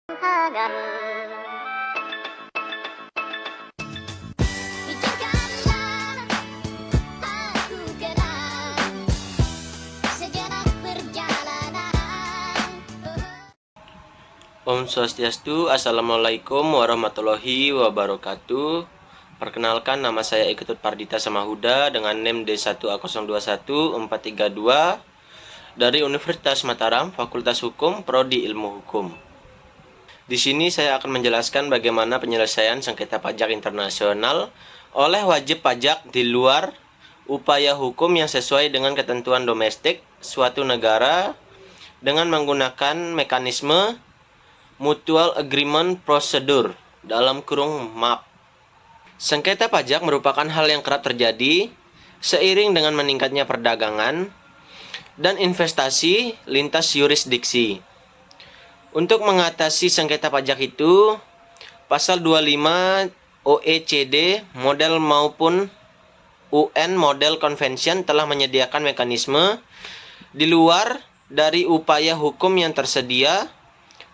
Hagan. Izinkanlah aku kenal sejenak perjalanan. Om Swastiastu, Assalamualaikum warahmatullahi wabarakatuh. Perkenalkan, nama saya Iketut Pardita Samahuda dengan NIM D1011432 dari Universitas Mataram, Fakultas Hukum, Prodi Ilmu Hukum. Di sini saya akan menjelaskan bagaimana penyelesaian sengketa pajak internasional oleh wajib pajak di luar upaya hukum yang sesuai dengan ketentuan domestik suatu negara dengan menggunakan mekanisme Mutual Agreement Procedure (MAP). Sengketa pajak merupakan hal yang kerap terjadi seiring dengan meningkatnya perdagangan dan investasi lintas yurisdiksi. Untuk mengatasi sengketa pajak itu, Pasal 25 OECD model maupun UN Model Convention telah menyediakan mekanisme di luar dari upaya hukum yang tersedia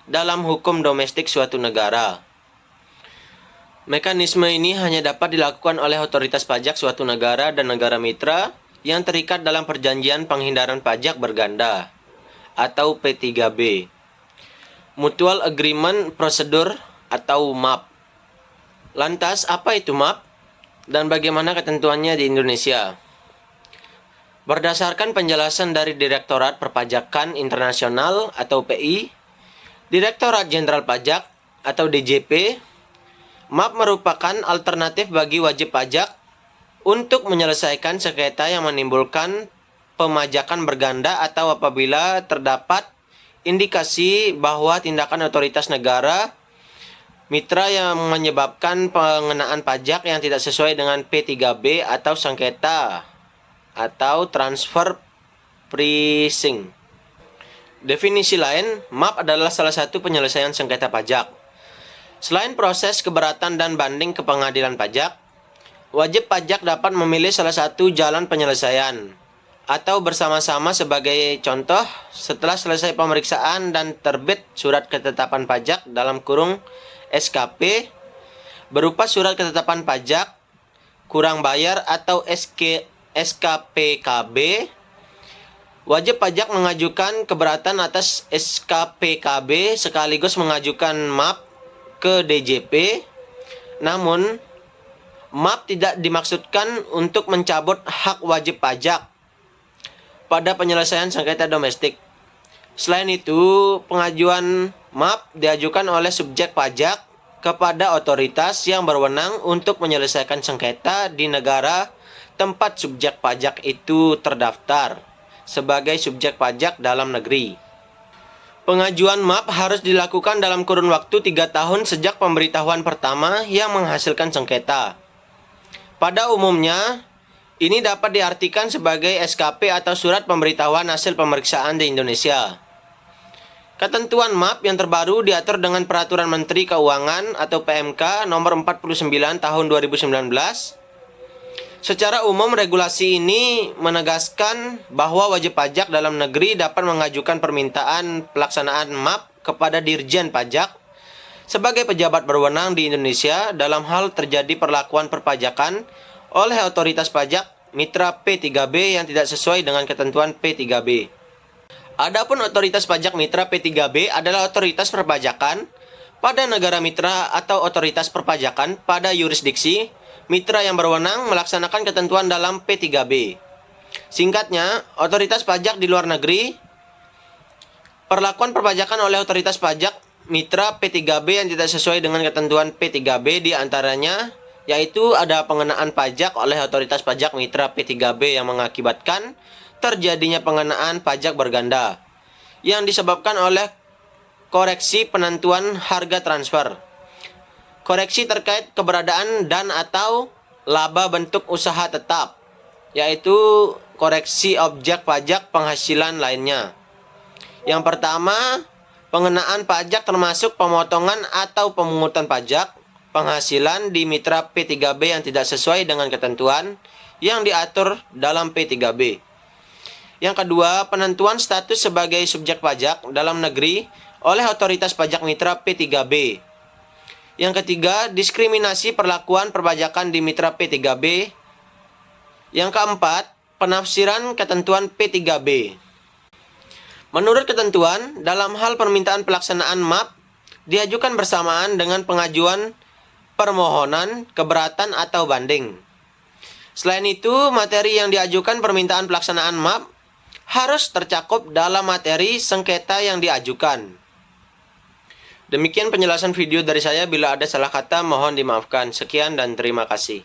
dalam hukum domestik suatu negara. Mekanisme ini hanya dapat dilakukan oleh otoritas pajak suatu negara dan negara mitra yang terikat dalam Perjanjian Penghindaran Pajak Berganda atau P3B. Mutual Agreement Procedure atau MAP. Lantas, apa itu MAP dan bagaimana ketentuannya di Indonesia? Berdasarkan penjelasan dari Direktorat Perpajakan Internasional atau PI, Direktorat Jenderal Pajak atau DJP, MAP merupakan alternatif bagi wajib pajak untuk menyelesaikan sengketa yang menimbulkan pemajakan berganda atau apabila terdapat indikasi bahwa tindakan otoritas negara mitra yang menyebabkan pengenaan pajak yang tidak sesuai dengan P3B atau sengketa atau transfer pricing. Definisi lain, MAP adalah salah satu penyelesaian sengketa pajak. Selain proses keberatan dan banding ke pengadilan pajak, wajib pajak dapat memilih salah satu jalan penyelesaian atau bersama-sama. Sebagai contoh, setelah selesai pemeriksaan dan terbit surat ketetapan pajak (SKP) berupa surat ketetapan pajak kurang bayar atau SKPKB, wajib pajak mengajukan keberatan atas SKPKB sekaligus mengajukan MAP ke DJP. Namun, MAP tidak dimaksudkan untuk mencabut hak wajib pajak pada penyelesaian sengketa domestik. Selain itu, pengajuan MAP diajukan oleh subjek pajak kepada otoritas yang berwenang untuk menyelesaikan sengketa di negara tempat subjek pajak itu terdaftar sebagai subjek pajak dalam negeri. Pengajuan MAP harus dilakukan dalam kurun waktu 3 tahun sejak pemberitahuan pertama yang menghasilkan sengketa. Pada umumnya, ini dapat diartikan sebagai SKP atau Surat Pemberitahuan Hasil Pemeriksaan di Indonesia. Ketentuan MAP yang terbaru diatur dengan Peraturan Menteri Keuangan atau PMK nomor 49 tahun 2019. Secara umum, regulasi ini menegaskan bahwa wajib pajak dalam negeri dapat mengajukan permintaan pelaksanaan MAP kepada Dirjen Pajak sebagai pejabat berwenang di Indonesia dalam hal terjadi perlakuan perpajakan oleh otoritas pajak mitra P3B yang tidak sesuai dengan ketentuan P3B. Adapun otoritas pajak mitra P3B adalah otoritas perpajakan pada negara mitra atau otoritas perpajakan pada yurisdiksi mitra yang berwenang melaksanakan ketentuan dalam P3B. Singkatnya, otoritas pajak di luar negeri, perlakuan perpajakan oleh otoritas pajak mitra P3B yang tidak sesuai dengan ketentuan P3B diantaranya yaitu ada pengenaan pajak oleh otoritas pajak mitra P3B yang mengakibatkan terjadinya pengenaan pajak berganda yang disebabkan oleh koreksi penentuan harga transfer, koreksi terkait keberadaan dan atau laba bentuk usaha tetap, yaitu koreksi objek pajak penghasilan lainnya. Yang pertama, pengenaan pajak termasuk pemotongan atau pemungutan pajak penghasilan di mitra P3B yang tidak sesuai dengan ketentuan yang diatur dalam P3B. Yang kedua, penentuan status sebagai subjek pajak dalam negeri oleh otoritas pajak mitra P3B. Yang ketiga, diskriminasi perlakuan perpajakan di mitra P3B. Yang keempat, penafsiran ketentuan P3B. Menurut ketentuan, dalam hal permintaan pelaksanaan MAP diajukan bersamaan dengan pengajuan permohonan, keberatan, atau banding. Selain itu, materi yang diajukan permintaan pelaksanaan MAP harus tercakup dalam materi sengketa yang diajukan. Demikian penjelasan video dari saya. Bila ada salah kata, mohon dimaafkan. Sekian dan terima kasih.